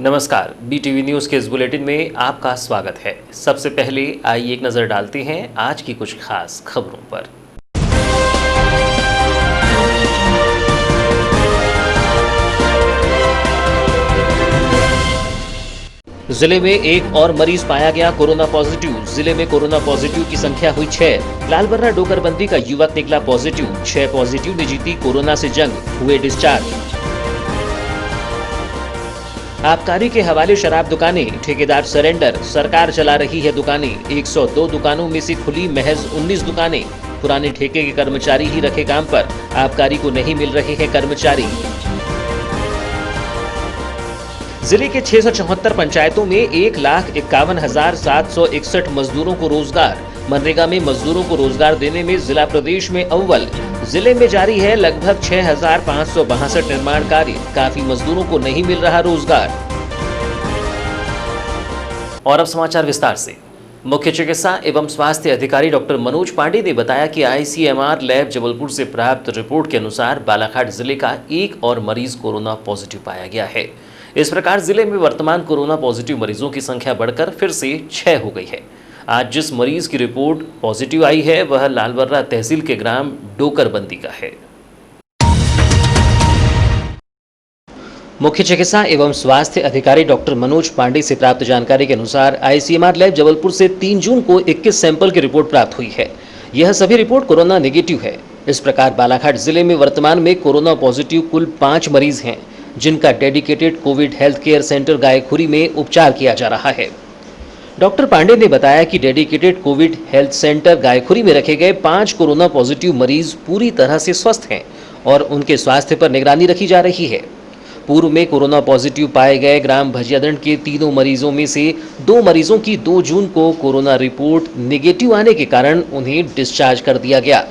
नमस्कार, BTV news के इस बुलेटिन में आपका स्वागत है। सबसे पहले आइए एक नज़र डालते हैं आज की कुछ खास खबरों पर। जिले में एक और मरीज पाया गया कोरोना पॉजिटिव। जिले में कोरोना पॉजिटिव की संख्या हुई 6। लालबर्रा डोकरबंदी का युवक निकला पॉजिटिव। 6 पॉजिटिव ने जीती कोरोना से जंग, हुए डिस्चार्ज। आबकारी के हवाले शराब दुकानें, ठेकेदार सरेंडर, सरकार चला रही है दुकानें। 102 दुकानों में से खुली महज 19 दुकानें। पुराने ठेके के कर्मचारी ही रखे काम पर, आबकारी को नहीं मिल रहे हैं कर्मचारी। जिले के 674 पंचायतों में 1,51,761 मजदूरों को रोजगार। मनरेगा में मजदूरों को रोजगार देने में जिला प्रदेश में अव्वल। जिले में जारी है लगभग 6,562 निर्माण कार्य। काफी मजदूरों को नहीं मिल रहा रोजगार। और अब समाचार विस्तार से। मुख्य चिकित्सा एवं स्वास्थ्य अधिकारी डॉक्टर मनोज पांडे ने बताया कि ICMR लैब जबलपुर से प्राप्त रिपोर्ट के अनुसार बालाघाट जिले का एक और मरीज कोरोना पॉजिटिव पाया गया है। इस प्रकार जिले में वर्तमान कोरोना पॉजिटिव मरीजों की संख्या बढ़कर फिर से 6 हो गई है। आज जिस मरीज की रिपोर्ट पॉजिटिव आई है वह लालबर्रा तहसील के ग्राम डोकरबंदी का है। मुख्य चिकित्सा एवं स्वास्थ्य अधिकारी डॉक्टर मनोज पांडे से प्राप्त जानकारी के अनुसार ICMR लैब जबलपुर से 3 जून को 21 सैंपल की रिपोर्ट प्राप्त हुई है। यह सभी रिपोर्ट कोरोना नेगेटिव है। इस प्रकार बालाघाट जिले में वर्तमान में कोरोना पॉजिटिव कुल 5 मरीज हैं, जिनका dedicated Covid health care centre Gaykhuri में उपचार किया जा रहा है। डॉक्टर पांडे ने बताया कि dedicated Covid health centre Gaykhuri में रखे गए 5 कोरोना पॉजिटिव मरीज पूरी तरह से स्वस्थ हैं और उनके स्वास्थ्य पर निगरानी रखी जा रही है। पूर्व में कोरोना पॉजिटिव पाए गए ग्राम भजियादंड के 3 मरीजों में से 2 मरीजों की 2 जून को कोरोना रिपोर्ट नेगेटिव आने के कारण उन्हें डिस्चार्ज कर दिया गया।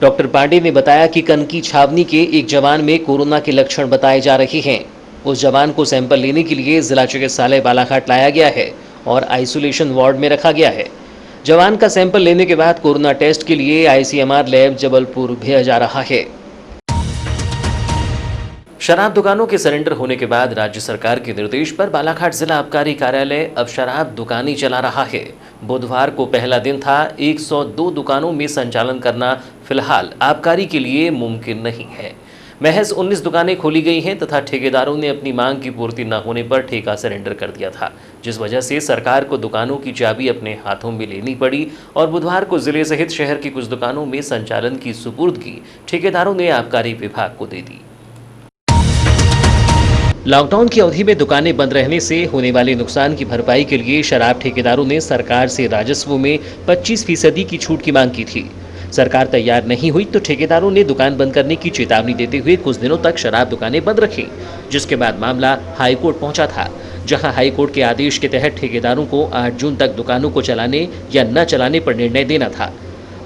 डॉक्टर पांडे ने बताया कि कनकी छावनी के एक जवान में कोरोना के लक्षण बताए जा रहे हैं। उस जवान को सैंपल लेने के लिए जिला चिकित्सालय बालाघाट लाया गया है और आइसोलेशन वार्ड में रखा गया है। जवान का सैंपल लेने के बाद कोरोना टेस्ट के लिए ICMR लैब जबलपुर भेजा जा रहा है। शराब दुकानों के सरेंडर होने के बाद राज्य सरकार के निर्देश पर बालाघाट जिला आबकारी कार्यालय अब शराब दुकानें चला रहा है। बुधवार को पहला दिन था। 102 दुकानों में संचालन करना फिलहाल आबकारी के लिए मुमकिन नहीं है। महज 19 दुकानें खोली गई हैं तथा ठेकेदारों ने अपनी मांग की पूर्ति न होने पर ठेका सरेंडर कर दिया था, जिस वजह से सरकार को दुकानों की चाबी अपने हाथों में लेनी पड़ी और बुधवार को जिले सहित शहर की कुछ दुकानों में संचालन की सुपुर्दगी ठेकेदारों ने आबकारी विभाग को दे दी। लॉकडाउन की अवधि में दुकानें बंद रहने से होने वाले नुकसान की भरपाई के लिए शराब ठेकेदारों ने सरकार से राजस्व में 25% की छूट की मांग की थी। सरकार तैयार नहीं हुई तो ठेकेदारों ने दुकान बंद करने की चेतावनी देते हुए कुछ दिनों तक शराब दुकानें बंद रखी, जिसके बाद मामला हाईकोर्ट पहुंचा था, जहां हाईकोर्ट के आदेश के तहत ठेकेदारों को 8 जून तक दुकानों को चलाने या न चलाने पर निर्णय देना था।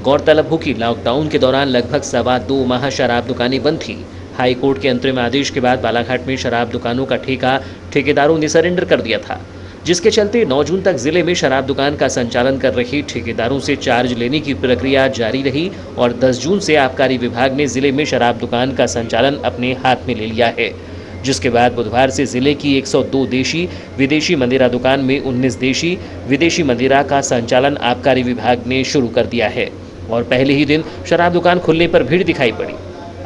गौरतलब हो कि लॉकडाउन के दौरान लगभग 2.25 माह शराब दुकानें बंद थी। हाईकोर्ट के अंतरिम आदेश के बाद बालाघाट में शराब दुकानों का ठेका ठेकेदारों ने सरेंडर कर दिया था, जिसके चलते 9 जून तक जिले में शराब दुकान का संचालन कर रहे ठेकेदारों से चार्ज लेने की प्रक्रिया जारी रही और 10 जून से आबकारी विभाग ने जिले में शराब दुकान का संचालन अपने हाथ में ले लिया है, जिसके बाद बुधवार से जिले की 102 देशी विदेशी मदिरा दुकान में 19 देशी विदेशी मदिरा का संचालन आबकारी विभाग ने शुरू कर दिया है और पहले ही दिन शराब दुकान खुलने पर भीड़ दिखाई पड़ी।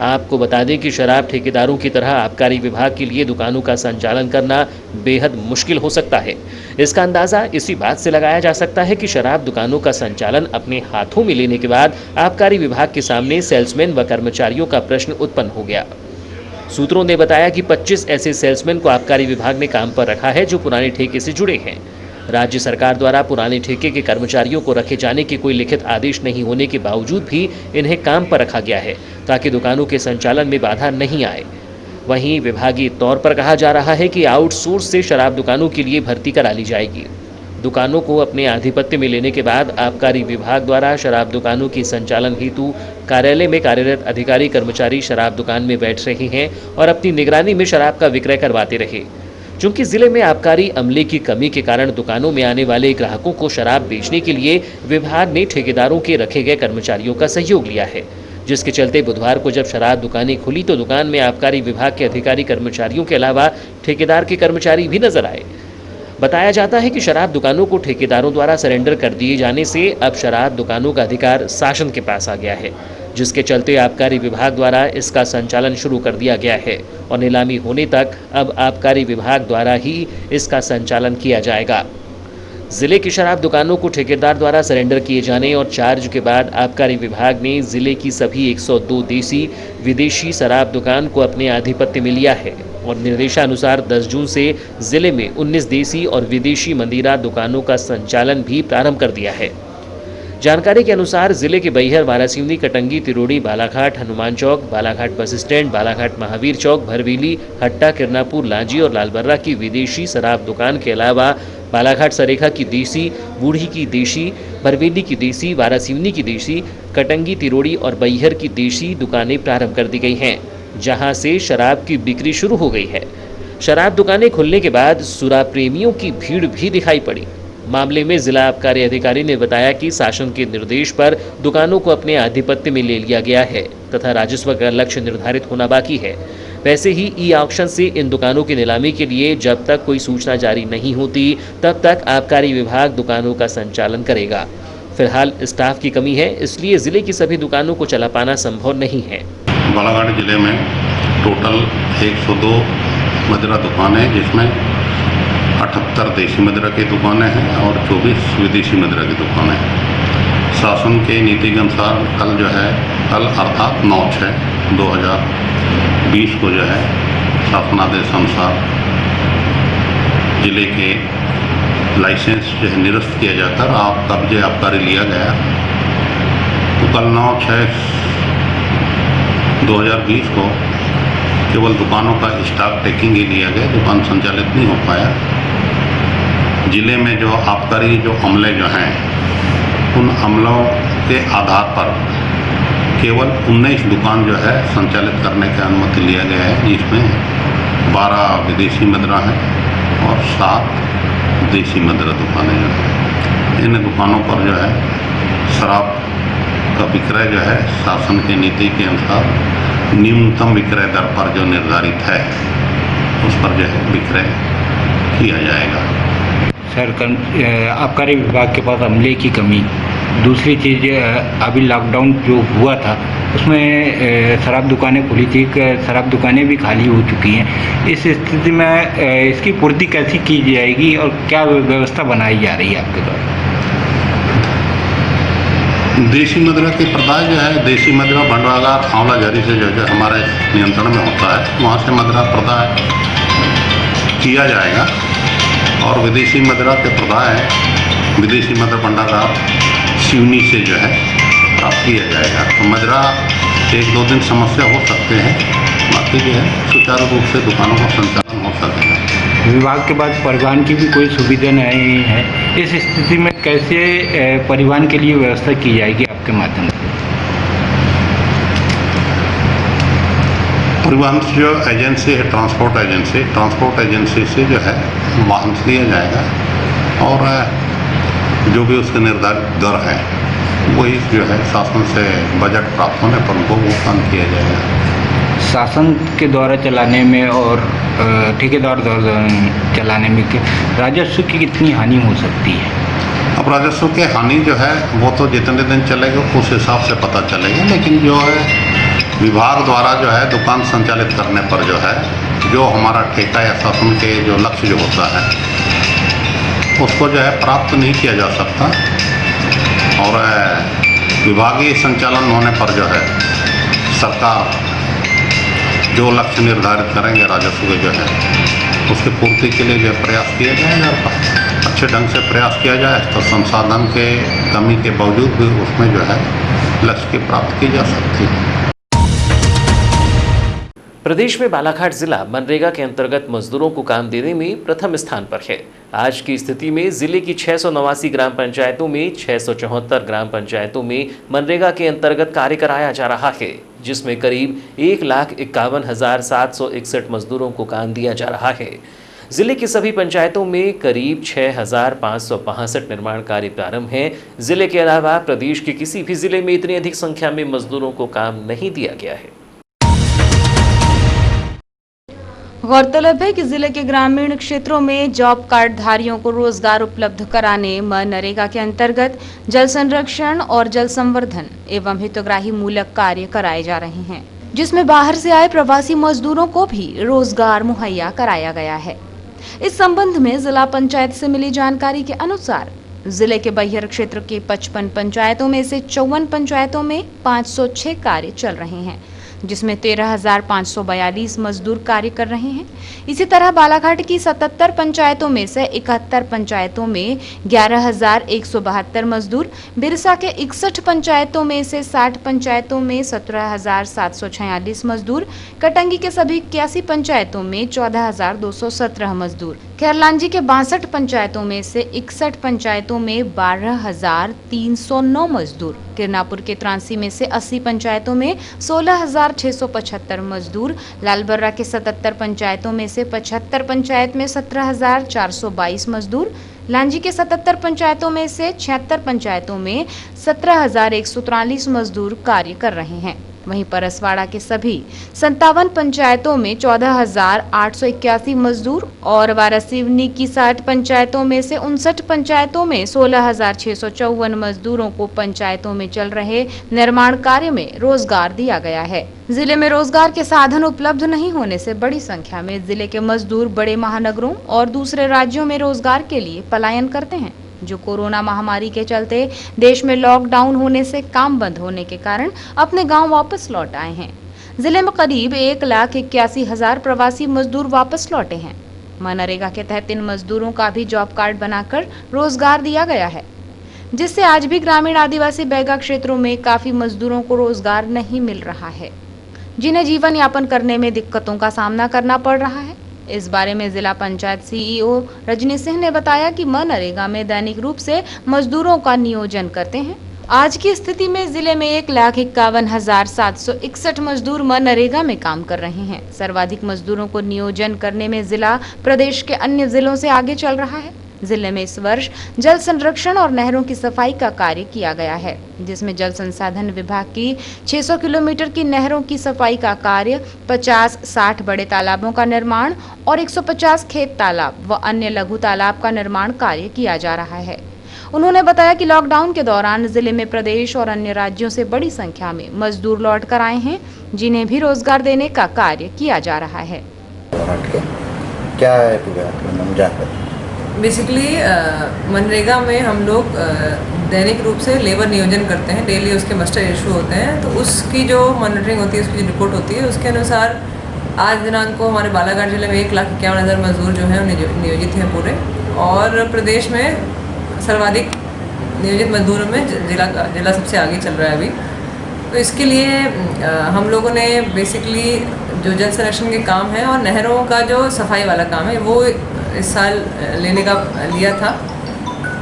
आपको बता दें कि शराब ठेकेदारों की तरह आबकारी विभाग के लिए दुकानों का संचालन करना बेहद मुश्किल हो सकता है। इसका अंदाज़ा इसी बात से लगाया जा सकता है कि शराब दुकानों का संचालन अपने हाथों में लेने के बाद आबकारी विभाग के सामने सेल्समैन व कर्मचारियों का प्रश्न उत्पन्न हो गया। सूत्रों ने बताया कि 25 ऐसे सेल्समैन को आबकारी विभाग ने काम पर रखा है जो पुराने ठेके से जुड़े हैं। राज्य सरकार द्वारा पुराने ठेके के कर्मचारियों को रखे जाने के कोई लिखित आदेश नहीं होने के बावजूद भी इन्हें काम पर रखा गया है ताकि दुकानों के संचालन में बाधा नहीं आए। वहीं विभागीय तौर पर कहा जा रहा है कि आउटसोर्स से शराब दुकानों के लिए भर्ती करा ली जाएगी। दुकानों को अपने आधिपत्य में लेने के बाद आबकारी विभाग द्वारा शराब दुकानों की संचालन हेतु कार्यालय में कार्यरत अधिकारी कर्मचारी शराब दुकान में बैठ रहे हैं और अपनी निगरानी में शराब का विक्रय करवाते रहे। चूंकि जिले में आबकारी अमले की कमी के कारण दुकानों में आने वाले ग्राहकों को शराब बेचने के लिए विभाग ने ठेकेदारों के रखे गए कर्मचारियों का सहयोग लिया है, जिसके चलते बुधवार को जब शराब दुकानें खुली तो दुकान में आबकारी विभाग के अधिकारी कर्मचारियों के अलावा ठेकेदार के कर्मचारी भी नजर आए। बताया जाता है कि शराब दुकानों को ठेकेदारों द्वारा सरेंडर कर दिए जाने से अब शराब दुकानों का अधिकार शासन के पास आ गया है, जिसके चलते आबकारी विभाग द्वारा इसका संचालन शुरू कर दिया गया है और नीलामी होने तक अब आबकारी विभाग द्वारा ही इसका संचालन किया जाएगा। जिले की शराब दुकानों को ठेकेदार द्वारा सरेंडर किए जाने और चार्ज के बाद आबकारी विभाग ने जिले की सभी 102 देसी विदेशी शराब दुकान को अपने आधिपत्य में लिया है और निर्देशानुसार 10 जून से जिले में 19 देसी और विदेशी मदिरा दुकानों का संचालन भी प्रारंभ कर दिया है। जानकारी के अनुसार जिले के बैहर, वारासिवनी, कटंगी, तिरोड़ी, बालाघाट, हनुमान चौक, बालाघाट बस स्टैंड, बालाघाट महावीर चौक, भरवेली, हट्टा, किरनापुर, लांजी और लालबर्रा की विदेशी शराब दुकान के अलावा बालाघाट सरेखा की देसी, बूढ़ी की देसी, भरवेली की देसी, वारासिवनी की देसी, कटंगी, तिरोड़ी और बैहर की देसी दुकानें प्रारंभ कर दी गई हैं, जहां से शराब की बिक्री शुरू हो गई है। शराब दुकानें खुलने के बाद शराब प्रेमियों की भीड़ भी दिखाई पड़ी। मामले में जिला आबकारी अधिकारी ने बताया कि शासन के निर्देश पर दुकानों को अपने आधिपत्य में ले लिया गया है तथा राजस्व का लक्ष्य निर्धारित होना बाकी है। वैसे ही ई ऑक्शन से इन दुकानों की नीलामी के लिए जब तक कोई सूचना जारी नहीं होती तब तक आबकारी विभाग दुकानों का संचालन करेगा। फिलहाल स्टाफ की कमी है, इसलिए जिले की सभी दुकानों को चला पाना संभव नहीं है। बालाघाट जिले में टोटल 102 मदिरा दुकानें हैं, जिसमें 78 देसी मदिरा की दुकानें हैं और 24 विदेशी मदिरा की दुकानें हैं। शासन के नीति के अनुसार कल अर्थात 9/6/2020 को जो है शासनादेश अनुसार जिले के लाइसेंस जो है निरस्त किया जाकर कब्जे आबकारी लिया गया। तो कल 9/6/2020 को केवल दुकानों का स्टॉक टेकिंग ही लिया गया, दुकान संचालित नहीं हो पाया। जिले में जो आबकारी जो अमले जो हैं उन अमलों के आधार पर केवल 19 दुकान जो है संचालित करने की अनुमति लिया गया है, जिसमें 12 विदेशी मदिरा हैं और 7 देसी मदिरा दुकानें जो हैं। इन दुकानों पर जो है शराब का विक्रय जो है शासन की नीति के अनुसार न्यूनतम विक्रय दर पर जो निर्धारित है उस पर जो है विक्रय किया जाएगा। सर, आबकारी विभाग के पास अमले की कमी, दूसरी चीज़ अभी लॉकडाउन जो हुआ था उसमें शराब दुकानें खुली थी, शराब दुकानें भी खाली हो चुकी हैं। इस स्थिति में इसकी पूर्ति कैसी की जाएगी और क्या व्यवस्था बनाई जा रही है आपके द्वारा? देसी मदिरा की प्रदाय जो है, देसी मदिरा भंडारागार आंवलाझारी से जो हमारे नियंत्रण में होता है, वहाँ से मदिरा प्रदाय किया जाएगा और विदेशी मदिरा के प्रदाय विदेशी मदिरा भंडारागार सिवनी से जो है प्राप्त किया जाएगा। तो मदिरा 1-2 दिन समस्या हो सकते हैं, बाकी जो है सुचारू रूप से दुकानों का संचालन हो सकेगा। विभाग के बाद परिवहन की भी कोई सुविधा नहीं है, इस स्थिति में कैसे परिवहन के लिए व्यवस्था की जाएगी आपके माध्यम से? परिवहन जो एजेंसी है ट्रांसपोर्ट एजेंसी से जो है वाहन लिया जाएगा और जो भी उसके निर्धारित दर है वही जो है शासन से बजट प्राप्त होने पर उनको भुगतान किया जाएगा। शासन के द्वारा चलाने में और ठेकेदार द्वारा चलाने में राजस्व की कितनी हानि हो सकती है? अब राजस्व की हानि जो है वो तो जितने दिन चलेगा उस हिसाब से पता चलेगा, लेकिन जो है विभाग द्वारा जो है दुकान संचालित करने पर जो है जो हमारा ठेका या शासन के जो लक्ष्य जो होता है उसको जो है प्राप्त नहीं किया जा सकता और विभागीय संचालन होने पर जो है सरकार जो लक्ष्य निर्धारित करेंगे राजस्व के जो है उसकी पूर्ति के लिए जो प्रयास किया जाएगा। अच्छे ढंग से प्रयास किया जाए तो संसाधन के कमी के बावजूद भी उसमें जो है लक्ष्य की प्राप्त की जा सकती है। प्रदेश में बालाघाट जिला मनरेगा के अंतर्गत मजदूरों को काम देने में प्रथम स्थान पर है। आज की स्थिति में जिले की 689 ग्राम पंचायतों में 674 ग्राम पंचायतों में मनरेगा के अंतर्गत कार्य कराया जा रहा है, जिसमें करीब 1,51,761 मजदूरों को काम दिया जा रहा है। जिले की सभी पंचायतों में करीब 6,562 निर्माण कार्य प्रारंभ हैं। जिले के अलावा प्रदेश के किसी भी जिले में इतनी अधिक संख्या में मजदूरों को काम नहीं दिया गया है। गौरतलब है कि जिले के ग्रामीण क्षेत्रों में जॉब कार्ड धारियों को रोजगार उपलब्ध कराने मनरेगा के अंतर्गत जल संरक्षण और जल संवर्धन एवं हितग्राही मूलक कार्य कराए जा रहे हैं, जिसमें बाहर से आए प्रवासी मजदूरों को भी रोजगार मुहैया कराया गया है। इस संबंध में जिला पंचायत से मिली जानकारी के अनुसार जिले के बैहर क्षेत्र के 55 पंचायतों में से 54 पंचायतों में 506 कार्य चल रहे हैं, जिसमें 13,542 मजदूर कार्य कर रहे हैं। इसी तरह बालाघाट की 77 पंचायतों में से 71 पंचायतों में 11,172 मजदूर, बिरसा के 61 पंचायतों में से 60 पंचायतों में 17,746 मजदूर, कटंगी के सभी 81 पंचायतों में 14,217 मजदूर, केरलांजी के 62 पंचायतों में से 61 पंचायतों में 12,309 मजदूर, किरनापुर के 83 में से 80 पंचायतों में 16,675 मजदूर, लालबर्रा के 77 पंचायतों में से 75 पंचायत में 17,422 मजदूर, लांजी के 77 पंचायतों में से 76 पंचायतों में 17,143 मजदूर कार्य कर रहे हैं। वहीं परसवाड़ा के सभी 57 पंचायतों में 14,881 मजदूर और वारासिवनी की 60 पंचायतों में से 59 पंचायतों में 16,654 मजदूरों को पंचायतों में चल रहे निर्माण कार्य में रोजगार दिया गया है। जिले में रोजगार के साधन उपलब्ध नहीं होने से बड़ी संख्या में जिले के मजदूर बड़े महानगरों और दूसरे राज्यों में रोजगार के लिए पलायन करते हैं, जो कोरोना महामारी के चलते देश में लॉकडाउन होने से काम बंद होने के कारण अपने गांव वापस लौट आए हैं। जिले में करीब 1,81,000 प्रवासी मजदूर वापस लौटे हैं। मनरेगा के तहत इन मजदूरों का भी जॉब कार्ड बनाकर रोजगार दिया गया है, जिससे आज भी ग्रामीण आदिवासी बैगा क्षेत्रों में काफी मजदूरों को रोजगार नहीं मिल रहा है, जिन्हें जीवन यापन करने में दिक्कतों का सामना करना पड़ रहा है। इस बारे में जिला पंचायत सीईओ रजनी सिंह ने बताया कि मनरेगा में दैनिक रूप से मजदूरों का नियोजन करते हैं। आज की स्थिति में जिले में 1,51,761 मजदूर मनरेगा में काम कर रहे हैं। सर्वाधिक मजदूरों को नियोजन करने में जिला प्रदेश के अन्य जिलों से आगे चल रहा है। जिले में इस वर्ष जल संरक्षण और नहरों की सफाई का कार्य किया गया है, जिसमें जल संसाधन विभाग की 600 किलोमीटर की नहरों की सफाई का कार्य, 50-60 बड़े तालाबों का निर्माण और 150 खेत तालाब व अन्य लघु तालाब का निर्माण कार्य किया जा रहा है। उन्होंने बताया कि लॉकडाउन के दौरान जिले में प्रदेश और अन्य राज्यों से बड़ी संख्या में मजदूर लौट कर आए हैं, जिन्हें भी रोजगार देने का कार्य किया जा रहा है। क्या है पूरा बेसिकली मनरेगा में हम लोग दैनिक रूप से लेबर नियोजन करते हैं। डेली उसके मस्टर इशू होते हैं, तो उसकी जो मॉनिटरिंग होती है, उसकी जो रिपोर्ट होती है, उसके अनुसार आज दिनांक को हमारे बालाघाट जिले में 1,51,000 मजदूर जो हैं नियोजित हैं पूरे, और प्रदेश में सर्वाधिक नियोजित मजदूरों में जिला सबसे आगे चल रहा है अभी। तो इसके लिए हम लोगों ने बेसिकली जो जल संरक्षण के काम है और नहरों का जो सफाई वाला काम है वो इस साल लेने का लिया था,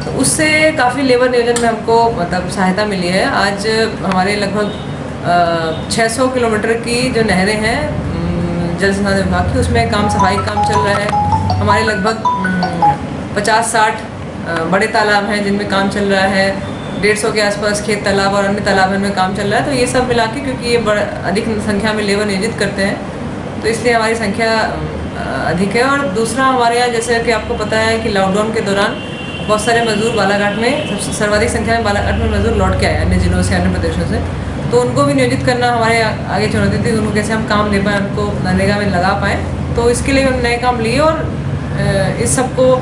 तो उससे काफ़ी लेबर नियोजन में हमको मतलब सहायता मिली है। आज हमारे लगभग 600 किलोमीटर की जो नहरें हैं जल संसाधन विभाग की, उसमें सफाई काम चल रहा है। हमारे लगभग 50-60 बड़े तालाब हैं जिनमें काम चल रहा है। 150 के आसपास खेत तालाब और अन्य तालाब में काम चल रहा है। तो ये सब मिला के, क्योंकि ये अधिक संख्या में लेबर नियोजित करते हैं, तो इसलिए हमारी संख्या अधिक है। और दूसरा, हमारे यहाँ जैसे कि आपको पता है कि लॉकडाउन के दौरान बहुत सारे मजदूर बालाघाट में, सबसे सर्वाधिक संख्या में बालाघाट में मजदूर लौट के आए अन्य जिलों से, अन्य प्रदेशों से, तो उनको भी नियोजित करना हमारे आगे चुनौती थी। उनको कैसे हम काम दे पाएँ, उनको मनरेगा में लगा पाएँ, तो इसके लिए हम नए काम लिए। और इस सबको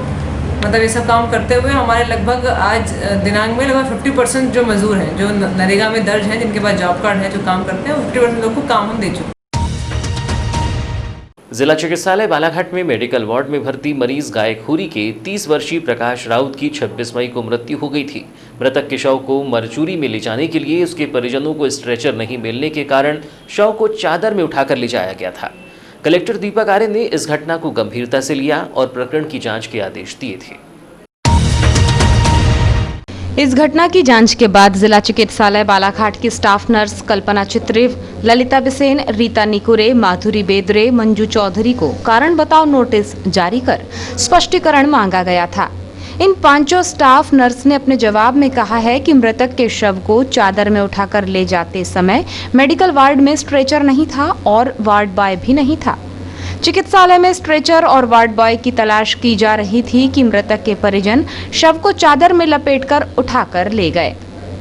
मतलब ये सब काम करते हुए हमारे लगभग आज दिनांक में लगभग 50% जो मजदूर हैं जो नरेगा में दर्ज हैं, जिनके पास जॉब कार्ड है, जो काम करते हैं, 50% लोग को काम हम दे चुके हैं। जिला चिकित्सालय बालाघाट में मेडिकल वार्ड में भर्ती मरीज गायखुरी के 30 वर्षीय प्रकाश राउत की 26 मई को मृत्यु हो गई थी। मृतक के शव को मरचूरी में ले जाने के लिए उसके परिजनों को स्ट्रेचर नहीं मिलने के कारण शव को चादर में उठाकर ले जाया गया था। कलेक्टर दीपक आर्य ने इस घटना को गंभीरता से लिया और प्रकरण की जांच के आदेश दिए थे। इस घटना की जांच के बाद जिला चिकित्सालय बालाघाट की स्टाफ नर्स कल्पना चित्रे, ललिता बिसेन, रीता निकुरे, माधुरी बेदरे, मंजू चौधरी को कारण बताओ नोटिस जारी कर स्पष्टीकरण मांगा गया था। इन पांचों स्टाफ नर्स ने अपने जवाब में कहा है कि मृतक के शव को चादर में उठाकर ले जाते समय मेडिकल वार्ड में स्ट्रेचर नहीं था और वार्ड बॉय भी नहीं था। चिकित्सालय में स्ट्रेचर और वार्ड बॉय की तलाश की जा रही थी कि मृतक के परिजन शव को चादर में लपेटकर उठाकर ले गए।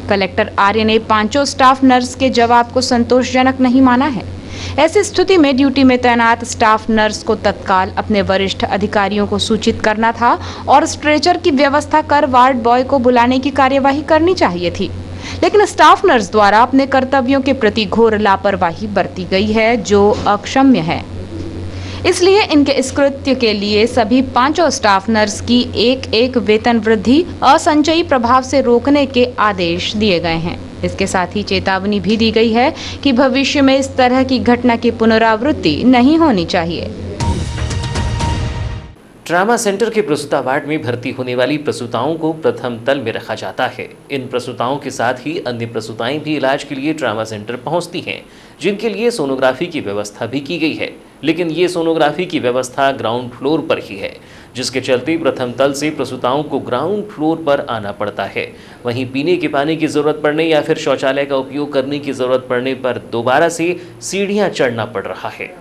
कलेक्टर आर्य ने पांचों स्टाफ नर्स के जवाब को संतोषजनक नहीं माना है। ऐसी स्थिति में ड्यूटी में तैनात स्टाफ नर्स को तत्काल अपने वरिष्ठ अधिकारियों को सूचित करना था और स्ट्रेचर की व्यवस्था कर वार्ड बॉय को बुलाने की कार्यवाही करनी चाहिए थी। लेकिन स्टाफ नर्स द्वारा अपने कर्तव्यों के प्रति घोर लापरवाही बरती गई है, जो अक्षम्य है। इसलिए इनके इस कृत्य के लिए सभी पांचों स्टाफ नर्स की एक वेतन वृद्धि असंचयी प्रभाव से रोकने के आदेश दिए गए हैं। इसके साथ ही चेतावनी भी दी गई है कि भविष्य में इस तरह की घटना की पुनरावृत्ति नहीं होनी चाहिए। ट्रामा सेंटर के प्रसूता वार्ड में भर्ती होने वाली प्रसूताओं को प्रथम तल में रखा जाता है। इन प्रसूताओं के साथ ही अन्य प्रसूताएं भी इलाज के लिए ट्रामा सेंटर पहुंचती हैं, जिनके लिए सोनोग्राफी की व्यवस्था भी की गई है। लेकिन ये सोनोग्राफी की व्यवस्था ग्राउंड फ्लोर पर ही है, जिसके चलते प्रथम तल से प्रसूताओं को ग्राउंड फ्लोर पर आना पड़ता है। वहीं पीने के पानी की ज़रूरत पड़ने या फिर शौचालय का उपयोग करने की ज़रूरत पड़ने पर दोबारा से सीढ़ियाँ चढ़ना पड़ रहा है।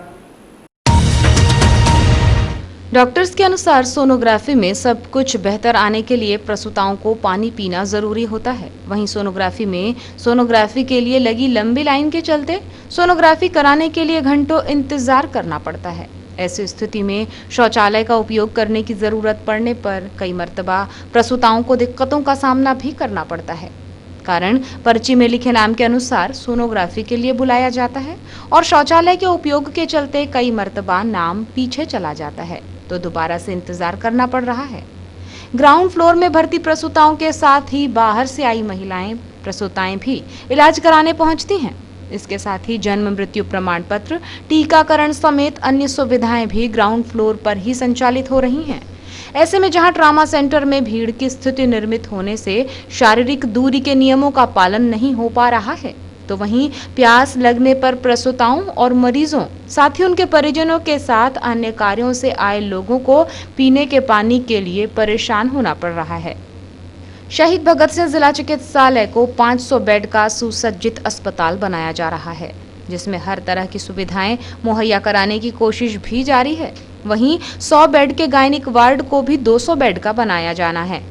डॉक्टर्स के अनुसार सोनोग्राफी में सब कुछ बेहतर आने के लिए प्रसूताओं को पानी पीना जरूरी होता है। वहीं सोनोग्राफी के लिए लगी लंबी लाइन के चलते सोनोग्राफी कराने के लिए घंटों इंतजार करना पड़ता है। ऐसी स्थिति में शौचालय का उपयोग करने की जरूरत पड़ने पर कई मर्तबा प्रसूताओं को दिक्कतों का सामना भी करना पड़ता है। कारण पर्ची में लिखे नाम के अनुसार सोनोग्राफी के लिए बुलाया जाता है और शौचालय के उपयोग के चलते कई मर्तबा नाम पीछे चला जाता है, तो दोबारा से इंतजार करना पड़ रहा है। ग्राउंड फ्लोर में भर्ती प्रसूताओं के साथ ही बाहर से आई महिलाएं प्रसूताएं भी इलाज कराने पहुंचती हैं। इसके साथ ही जन्म मृत्यु प्रमाण पत्र, टीकाकरण समेत अन्य सुविधाएं भी ग्राउंड फ्लोर पर ही संचालित हो रही हैं। ऐसे में जहां ट्रामा सेंटर में भीड़ की स्थिति निर्मित होने से शारीरिक दूरी के नियमों का पालन नहीं हो पा रहा है, तो वहीं प्यास लगने पर प्रसूताओं और मरीजों, साथ ही उनके परिजनों के साथ अन्य कार्यों से आए लोगों को पीने के पानी के लिए परेशान होना पड़ रहा है। शहीद भगत सिंह जिला चिकित्सालय को 500 बेड का सुसज्जित अस्पताल बनाया जा रहा है, जिसमें हर तरह की सुविधाएं मुहैया कराने की कोशिश भी जारी है। वहीं 100 बेड के गायनिक वार्ड को भी 200 बेड का बनाया जाना है।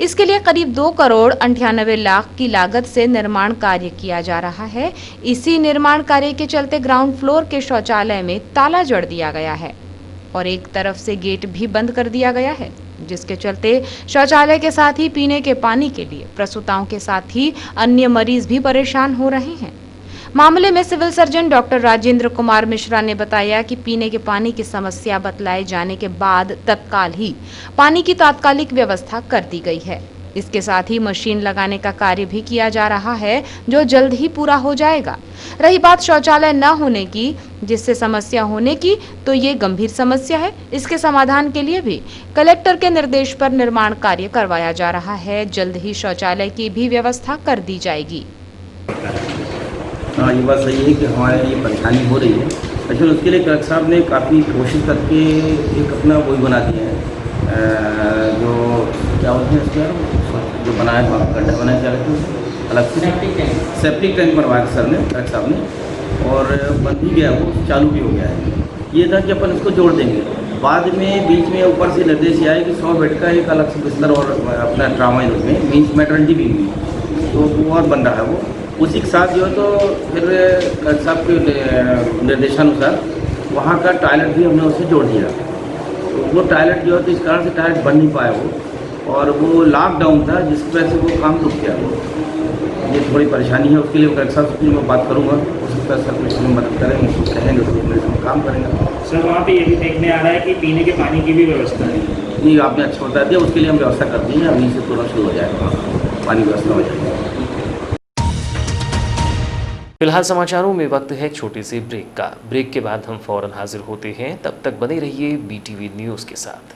इसके लिए करीब 2 करोड़ 98 लाख की लागत से निर्माण कार्य किया जा रहा है। इसी निर्माण कार्य के चलते ग्राउंड फ्लोर के शौचालय में ताला जड़ दिया गया है और एक तरफ से गेट भी बंद कर दिया गया है, जिसके चलते शौचालय के साथ ही पीने के पानी के लिए प्रसूताओं के साथ ही अन्य मरीज भी परेशान हो रहे हैं। मामले में civil surgeon doctor Rajendra Kumar Mishra ने बताया कि पीने के पानी की समस्या बतलाए जाने के बाद तत्काल ही पानी की तात्कालिक व्यवस्था कर दी गई है। इसके साथ ही मशीन लगाने का कार्य भी किया जा रहा है, जो जल्द ही पूरा हो जाएगा। रही बात शौचालय न होने की, जिससे समस्या होने की, तो ये गंभीर समस्या है। इसके समाधान के लिए भी कलेक्टर के निर्देश पर निर्माण कार्य करवाया जा रहा है। जल्द ही शौचालय की भी व्यवस्था कर दी जाएगी। हाँ, ये बात सही है कि हमारे ये परेशानी हो रही है। एक्चुअली उसके लिए कलेक्टर साहब ने काफ़ी कोशिश करके एक अपना वही बना दिया है, जो क्या होते हैं इसके जो बनाया गड्ढा बनाया क्या कहते हैं अलग से सेप्टिक टैंक बनवाया सर ने, कलेक्टर साहब ने, और बन भी गया, वो चालू भी हो गया है। ये था कि अपन इसको जोड़ देंगे। बाद में बीच में ऊपर से निर्देश आया कि 100 बेड का एक अलग से बिस्तर और अपना ट्रामा यूनिट में मीन्स मैटरनिटी भी हुई, तो वो और बन रहा है। वो उसी के साथ जो है तो फिर कलेक्टर साहब के निर्देशानुसार वहाँ का टॉयलेट भी हमने उससे जोड़ दिया। तो वो टॉयलेट जो है तो इस कारण से टॉयलेट बन नहीं पाया वो, और वो लॉकडाउन था जिसकी वजह से वो काम रुक गया। वो ये थोड़ी परेशानी है, उसके लिए कलेक्टर साहब से मैं बात करूँगा, हो सकता है सर कुछ मदद करेंगे, उसको कहेंगे तो हम काम करेंगे। सर वहाँ पे ये भी देखने आ रहा है कि पीने के पानी की भी व्यवस्था है। नहीं, आपने अच्छा बता दिया, उसके लिए हम व्यवस्था कर दी है। अभी से तुरंत शुरू हो जाएगा, पानी की व्यवस्था हो जाएगी। फिलहाल समाचारों में वक्त है एक छोटे से ब्रेक का। ब्रेक के बाद हम फौरन हाजिर होते हैं, तब तक बने रहिए BTV न्यूज़ के साथ।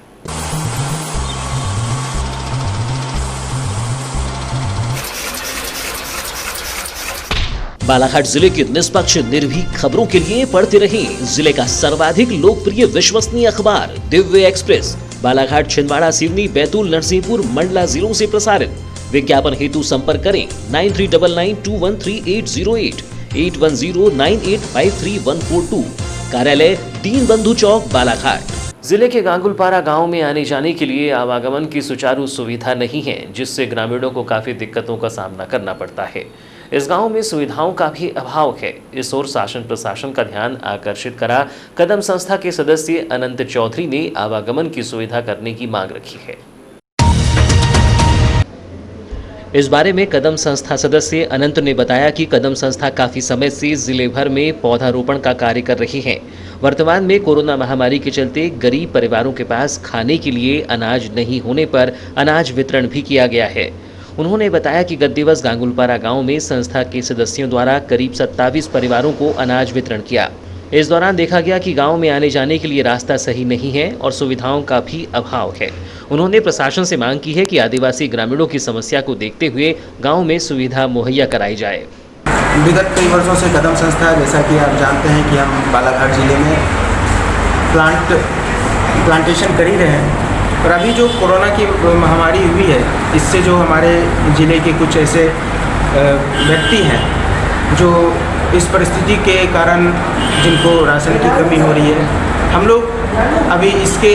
बालाघाट जिले की निष्पक्ष निर्भीक खबरों के लिए पढ़ते रहें जिले का सर्वाधिक लोकप्रिय विश्वसनीय अखबार दिव्य एक्सप्रेस। बालाघाट, छिंदवाड़ा, सिवनी, बैतूल, नरसिंहपुर, मंडला जिलों से प्रसारित। विज्ञापन हेतु संपर्क करें 9399213808, 8109853142। कार्यालय दीन बंधु चौक, बालाघाट। जिले के गांगुलपारा गांव में आने जाने के लिए आवागमन की सुचारू सुविधा नहीं है, जिससे ग्रामीणों को काफी दिक्कतों का सामना करना पड़ता है। इस गांव में सुविधाओं का भी अभाव है। इस ओर शासन प्रशासन का ध्यान आकर्षित करा कदम संस्था के सदस्य अनंत चौधरी ने आवागमन की सुविधा करने की मांग रखी है। इस बारे में कदम संस्था सदस्य अनंत ने बताया कि कदम संस्था काफी समय से जिले भर में पौधारोपण का कार्य कर रही है। वर्तमान में कोरोना महामारी के चलते गरीब परिवारों के पास खाने के लिए अनाज नहीं होने पर अनाज वितरण भी किया गया है। उन्होंने बताया कि गत दिवस गांगुलपारा गांव में संस्था के सदस्यों द्वारा करीब 27 परिवारों को अनाज वितरण किया। इस दौरान देखा गया कि गांव में आने जाने के लिए रास्ता सही नहीं है और सुविधाओं का भी अभाव है। उन्होंने प्रशासन से मांग की है कि आदिवासी ग्रामीणों की समस्या को देखते हुए गांव में सुविधा मुहैया कराई जाए। विगत कई वर्षों से कदम संस्था, जैसा कि आप जानते हैं कि हम बालाघाट जिले में प्लांटेशन कर ही रहे हैं, और अभी जो कोरोना की महामारी हुई है, इससे जो हमारे ज़िले के कुछ ऐसे व्यक्ति हैं जो इस परिस्थिति के कारण जिनको राशन की कमी हो रही है, हम लोग अभी इसके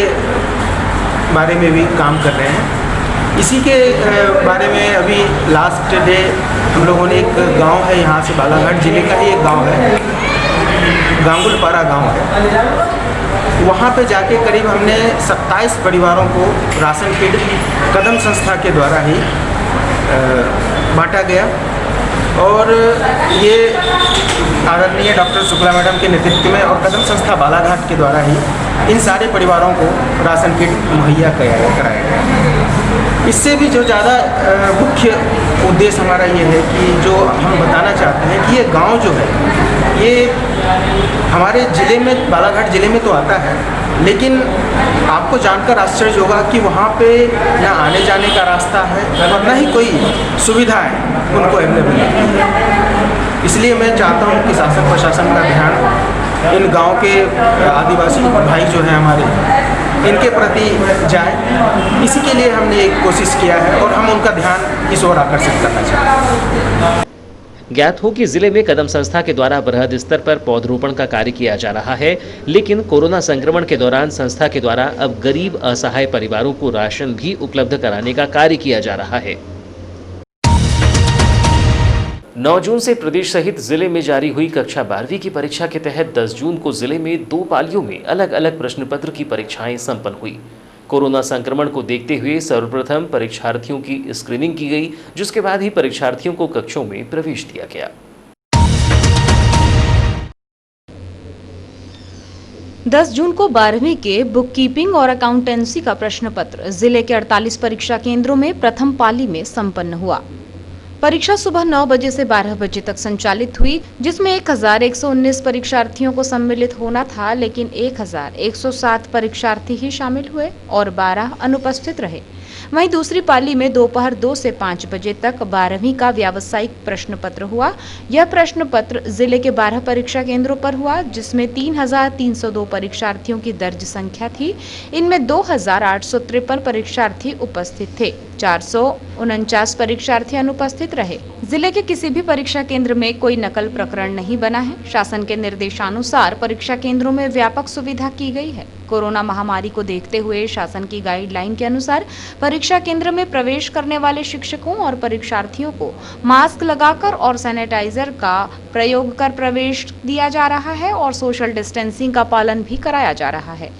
बारे में भी काम कर रहे हैं। इसी के बारे में अभी लास्ट डे हम लोगों ने, एक गांव है यहाँ से, बालाघाट ज़िले का ही एक गांव है, गांगुलपारा गांव है, वहाँ पे जाके करीब हमने 27 परिवारों को राशन किट कदम संस्था के द्वारा ही बांटा गया। और ये आदरणीय डॉक्टर शुक्ला मैडम के नेतृत्व में और कदम संस्था बालाघाट के द्वारा ही इन सारे परिवारों को राशन किट मुहैया कराया गया। इससे भी जो ज़्यादा मुख्य उद्देश्य हमारा ये है कि जो हम बताना चाहते हैं कि ये गांव जो है, ये हमारे ज़िले में, बालाघाट ज़िले में तो आता है, लेकिन आपको जानकर आश्चर्य होगा कि वहाँ पे ना आने जाने का रास्ता है और ना ही कोई सुविधाएं उनको अवेलेबल है। इसलिए मैं चाहता हूँ कि शासन प्रशासन का ध्यान इन गांव के आदिवासी भाई जो हैं हमारे, इनके प्रति जाए। इसी के लिए हमने एक कोशिश किया है और हम उनका ध्यान इस ओर आकर्षित करना चाहते हैं। ज्ञात हो कि जिले में कदम संस्था के द्वारा बृहद स्तर पर पौधरोपण का कार्य किया जा रहा है, लेकिन कोरोना संक्रमण के दौरान संस्था के द्वारा अब गरीब असहाय परिवारों को राशन भी उपलब्ध कराने का कार्य किया जा रहा है। 9 जून से प्रदेश सहित जिले में जारी हुई कक्षा 12वीं की परीक्षा के तहत 10 जून को जिले में 2 पालियों में अलग अलग प्रश्न पत्र की परीक्षाएं संपन्न हुई। कोरोना संक्रमण को देखते हुए सर्वप्रथम परीक्षार्थियों की स्क्रीनिंग की गई, जिसके बाद ही परीक्षार्थियों को कक्षों में प्रवेश दिया गया। 10 जून को 12वीं के बुक कीपिंग और अकाउंटेंसी का प्रश्न पत्र जिले के 48 परीक्षा केंद्रों में प्रथम पाली में संपन्न हुआ। परीक्षा सुबह 9 बजे से 12 बजे तक संचालित हुई, जिसमें 1119 परीक्षार्थियों को सम्मिलित होना था, लेकिन 1107 परीक्षार्थी ही शामिल हुए और 12 अनुपस्थित रहे। वहीं दूसरी पाली में दोपहर 2 से 5 बजे तक 12वीं का व्यावसायिक प्रश्न पत्र हुआ। यह प्रश्न पत्र जिले के 12 परीक्षा केंद्रों पर हुआ, जिसमें 3302 परीक्षार्थियों की दर्ज संख्या थी। इनमें 2853 परीक्षार्थी उपस्थित थे, 449 परीक्षार्थी अनुपस्थित रहे। जिले के किसी भी परीक्षा केंद्र में कोई नकल प्रकरण नहीं बना है। शासन के निर्देशानुसार परीक्षा केंद्रों में व्यापक सुविधा की गई है। कोरोना महामारी को देखते हुए शासन की गाइडलाइन के अनुसार परीक्षा केंद्र में प्रवेश करने वाले शिक्षकों और परीक्षार्थियों को मास्क लगाकर और सैनिटाइजर का प्रयोग कर प्रवेश दिया जा रहा है और सोशल डिस्टेंसिंग का पालन भी कराया जा रहा है।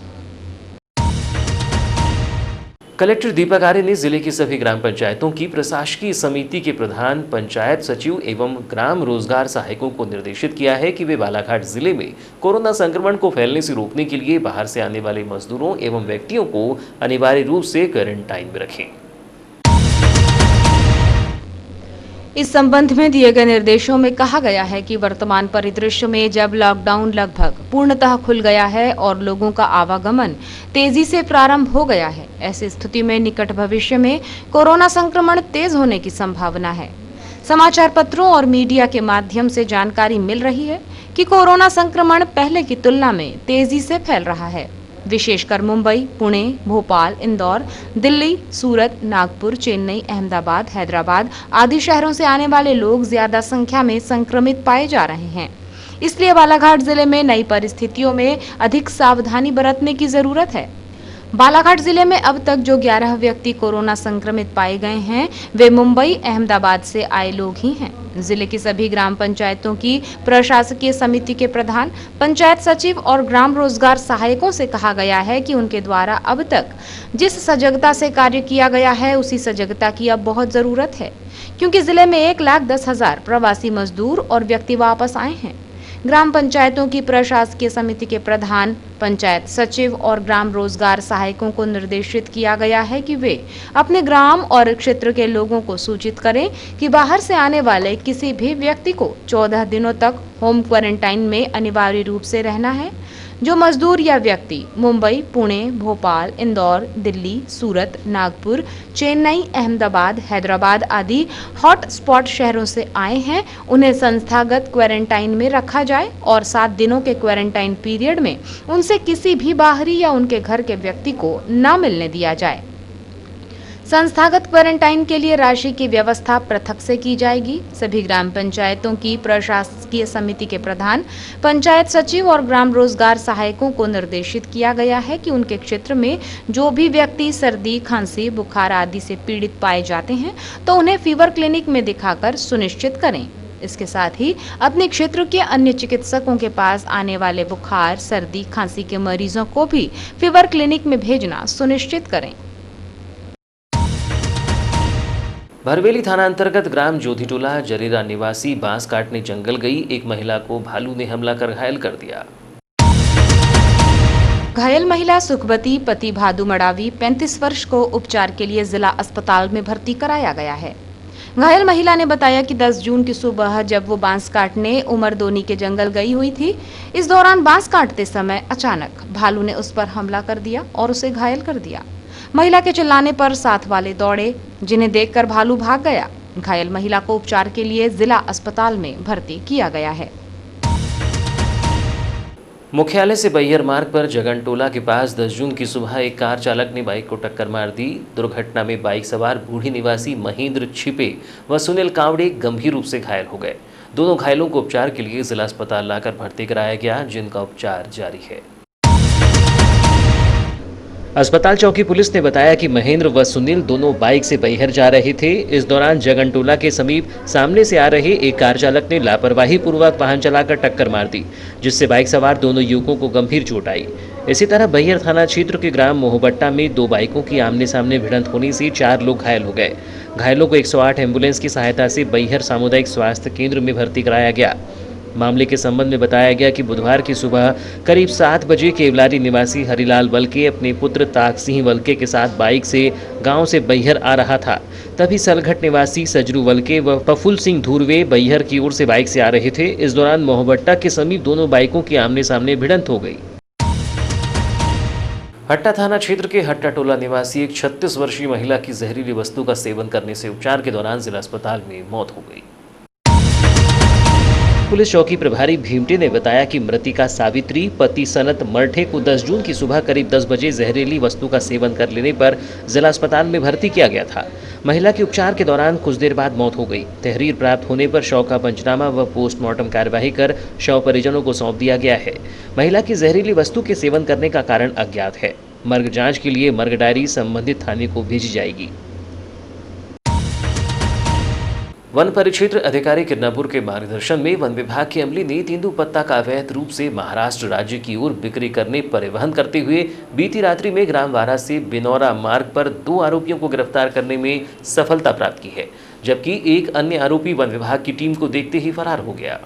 कलेक्टर दीपक आर्य ने जिले की सभी ग्राम पंचायतों की प्रशासकीय समिति के प्रधान, पंचायत सचिव एवं ग्राम रोजगार सहायकों को निर्देशित किया है कि वे बालाघाट जिले में कोरोना संक्रमण को फैलने से रोकने के लिए बाहर से आने वाले मजदूरों एवं व्यक्तियों को अनिवार्य रूप से क्वारंटाइन में रखें। इस संबंध में दिए गए निर्देशों में कहा गया है कि वर्तमान परिदृश्य में जब लॉकडाउन लगभग पूर्णतः खुल गया है और लोगों का आवागमन तेजी से प्रारंभ हो गया है, ऐसी स्थिति में निकट भविष्य में कोरोना संक्रमण तेज होने की संभावना है। समाचार पत्रों और मीडिया के माध्यम से जानकारी मिल रही है कि कोरोना संक्रमण पहले की तुलना में तेजी से फैल रहा है। विशेषकर मुंबई, पुणे, भोपाल, इंदौर, दिल्ली, सूरत, नागपुर, चेन्नई, अहमदाबाद, हैदराबाद आदि शहरों से आने वाले लोग ज्यादा संख्या में संक्रमित पाए जा रहे हैं। इसलिए बालाघाट जिले में नई परिस्थितियों में अधिक सावधानी बरतने की जरूरत है। बालाघाट जिले में अब तक जो 11 व्यक्ति कोरोना संक्रमित पाए गए हैं, वे मुंबई, अहमदाबाद से आए लोग ही हैं। जिले की सभी ग्राम पंचायतों की प्रशासकीय समिति के प्रधान, पंचायत सचिव और ग्राम रोजगार सहायकों से कहा गया है कि उनके द्वारा अब तक जिस सजगता से कार्य किया गया है, उसी सजगता की अब बहुत जरूरत है, क्योंकि जिले में 1,10,000 प्रवासी मजदूर और व्यक्ति वापस आए हैं। ग्राम पंचायतों की प्रशासकीय समिति के प्रधान, पंचायत सचिव और ग्राम रोजगार सहायकों को निर्देशित किया गया है कि वे अपने ग्राम और क्षेत्र के लोगों को सूचित करें कि बाहर से आने वाले किसी भी व्यक्ति को 14 दिनों तक होम क्वारंटाइन में अनिवार्य रूप से रहना है। जो मजदूर या व्यक्ति मुंबई, पुणे, भोपाल, इंदौर, दिल्ली, सूरत, नागपुर, चेन्नई, अहमदाबाद, हैदराबाद आदि हॉट स्पॉट शहरों से आए हैं, उन्हें संस्थागत क्वारंटाइन में रखा जाए और 7 दिनों के क्वारंटाइन पीरियड में उनसे किसी भी बाहरी या उनके घर के व्यक्ति को न मिलने दिया जाए। संस्थागत क्वारंटाइन के लिए राशि की व्यवस्था पृथक से की जाएगी। सभी ग्राम पंचायतों की प्रशासकीय समिति के प्रधान, पंचायत सचिव और ग्राम रोजगार सहायकों को निर्देशित किया गया है कि उनके क्षेत्र में जो भी व्यक्ति सर्दी, खांसी, बुखार आदि से पीड़ित पाए जाते हैं तो उन्हें फीवर क्लिनिक में दिखाकर सुनिश्चित करें। इसके साथ ही अपने क्षेत्र के अन्य चिकित्सकों के पास आने वाले बुखार, सर्दी, खांसी के मरीजों को भी फीवर क्लिनिक में भेजना सुनिश्चित करें। भरवेली थाना अंतर्गत ग्राम जोधीटोला जरीरा निवासी बांस काटने जंगल गई एक महिला को भालू ने हमला कर घायल कर दिया। घायल महिला सुखवती, पति भादु मडावी 35 वर्ष को उपचार के लिए जिला अस्पताल में भर्ती कराया गया है। घायल महिला ने बताया कि 10 जून की सुबह जब वो बांस काटने उमरदोनी के जंगल गई हुई थी, इस दौरान बांस काटते समय अचानक भालू ने उस पर हमला कर दिया और उसे घायल कर दिया। महिला के चिल्लाने पर साथ वाले दौड़े, जिन्हें देखकर भालू भाग गया। घायल महिला को उपचार के लिए जिला अस्पताल में भर्ती किया गया है। मुख्यालय से बैहर मार्ग पर जगनटोला के पास 10 जून की सुबह एक कार चालक ने बाइक को टक्कर मार दी। दुर्घटना में बाइक सवार बूढ़ी निवासी महेंद्र छिपे व सुनील कावड़े गंभीर रूप से घायल हो गए। दोनों घायलों को उपचार के लिए जिला अस्पताल लाकर भर्ती कराया गया, जिनका उपचार जारी है। अस्पताल चौकी पुलिस ने बताया कि महेंद्र व सुनील दोनों बाइक से बैहर जा रहे थे। इस दौरान जगनटोला के समीप सामने से आ रहे एक कार चालक ने लापरवाही पूर्वक वाहन चलाकर टक्कर मार दी, जिससे बाइक सवार दोनों युवकों को गंभीर चोट आई। इसी तरह बैहर थाना क्षेत्र के ग्राम मोहबट्टा में 2 बाइकों की आमने सामने भिड़ंत होने से 4 लोग घायल हो गए। घायलों को 108 एम्बुलेंस की सहायता से बैहर सामुदायिक स्वास्थ्य केंद्र में भर्ती कराया गया। मामले के संबंध में बताया गया कि बुधवार की सुबह करीब 7 बजे केवलारी निवासी हरिलाल वलके अपने पुत्र ताक सिंह वलके के साथ बाइक से गांव से बैहर आ रहा था। तभी सलघट निवासी सजरू वलके व प्रफुल्ल सिंह धुर्वे बैहर की ओर से बाइक से आ रहे थे। इस दौरान मोहबट्टा के समीप दोनों बाइकों की आमने सामने भिड़ंत हो गई। हट्टा थाना क्षेत्र के हट्टा टोला निवासी एक 36 वर्षीय महिला की जहरीली वस्तु का सेवन करने से उपचार के दौरान जिला अस्पताल में मौत हो गई। पुलिस चौकी प्रभारी भीमटे ने बताया कि मृतिका सावित्री पति सनत मरठे को 10 जून की सुबह करीब 10 बजे जहरीली वस्तु का सेवन कर लेने पर जिला अस्पताल में भर्ती किया गया था। महिला की उपचार के दौरान कुछ देर बाद मौत हो गई। तहरीर प्राप्त होने पर शव का पंचनामा व पोस्टमार्टम कार्यवाही कर शव परिजनों को सौंप दिया गया है। महिला की जहरीली वस्तु के सेवन करने का कारण अज्ञात है। मर्ग जांच के लिए मर्ग डायरी संबंधित थाने को भेजी जाएगी। वन परिक्षेत्र अधिकारी किरनापुर के मार्गदर्शन में वन विभाग के अमले ने तेंदुपत्ता का अवैध रूप से महाराष्ट्र राज्य की ओर बिक्री करने परिवहन करते हुए बीती रात्रि में ग्राम वारा से बिनौरा मार्ग पर 2 आरोपियों को गिरफ्तार करने में सफलता प्राप्त की है, जबकि एक अन्य आरोपी वन विभाग की टीम को देखते ही फरार हो गया।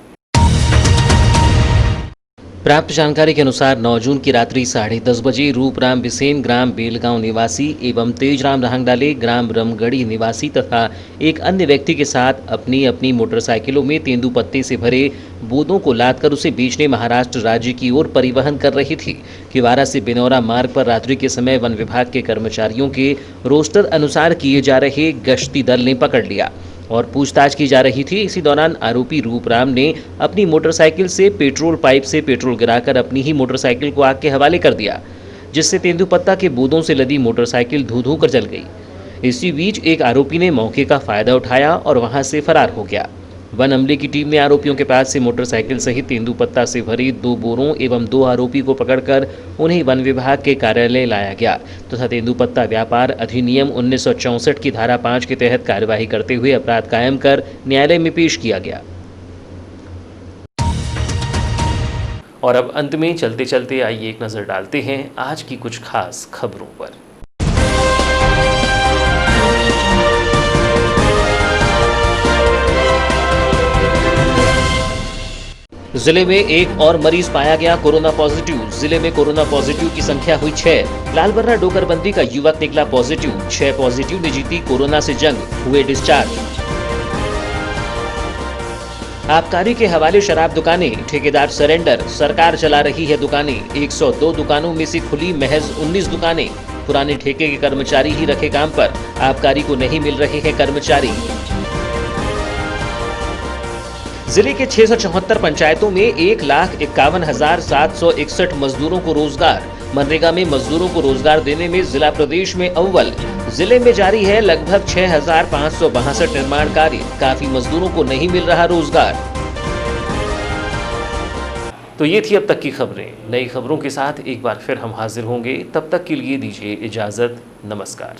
प्राप्त जानकारी के अनुसार 9 जून की रात्रि 10:30 बजे रूपराम बिसेन ग्राम बेलगांव निवासी एवं तेजराम रहांगडाले ग्राम रमगढ़ी निवासी तथा एक अन्य व्यक्ति के साथ अपनी अपनी मोटरसाइकिलों में तेंदुपत्ते से भरे बोदों को लादकर उसे बेचने महाराष्ट्र राज्य की ओर परिवहन कर रही थी कि वारा से बिनौरा मार्ग पर रात्रि के समय वन विभाग के कर्मचारियों के रोस्टर अनुसार किए जा रहे गश्ती दल ने पकड़ लिया। और पूछताछ की जा रही थी। इसी दौरान आरोपी रूपराम ने अपनी मोटरसाइकिल से पेट्रोल पाइप से पेट्रोल गिराकर अपनी ही मोटरसाइकिल को आग के हवाले कर दिया, जिससे तेंदुपत्ता के बूंदों से लदी मोटरसाइकिल धू-धू कर जल गई। इसी बीच एक आरोपी ने मौके का फायदा उठाया और वहां से फरार हो गया। वन अमले की टीम ने आरोपियों के पास से मोटरसाइकिल सहित तेंदुपत्ता से भरी 2 बोरों एवं 2 आरोपी को पकड़कर उन्हें वन विभाग के कार्यालय लाया गया तथा तेंदुपत्ता व्यापार अधिनियम 1964 की धारा 5 के तहत कार्यवाही करते हुए अपराध कायम कर न्यायालय में पेश किया गया। और अब अंत में चलते चलते आइए एक नजर डालते हैं आज की कुछ खास खबरों पर। जिले में एक और मरीज पाया गया कोरोना पॉजिटिव। जिले में कोरोना पॉजिटिव की संख्या हुई 6। लालबर्रा डोकरबंदी का युवक निकला पॉजिटिव। 6 पॉजिटिव ने जीती कोरोना से जंग, हुए डिस्चार्ज। आबकारी के हवाले शराब दुकानें, ठेकेदार सरेंडर, सरकार चला रही है दुकानें। 102 दुकानों में से खुली महज 19 दुकानें। पुराने ठेके के कर्मचारी ही रखे काम पर, आबकारी को नहीं मिल रहे हैं कर्मचारी। जिले के 674 पंचायतों में 1,51,761 मजदूरों को रोजगार। मनरेगा में मजदूरों को रोजगार देने में जिला प्रदेश में अव्वल। जिले में जारी है लगभग 6,562 निर्माण कार्य। काफी मजदूरों को नहीं मिल रहा रोजगार। तो ये थी अब तक की खबरें। नई खबरों के साथ एक बार फिर हम हाजिर होंगे। तब तक के लिए दीजिए इजाजत। नमस्कार।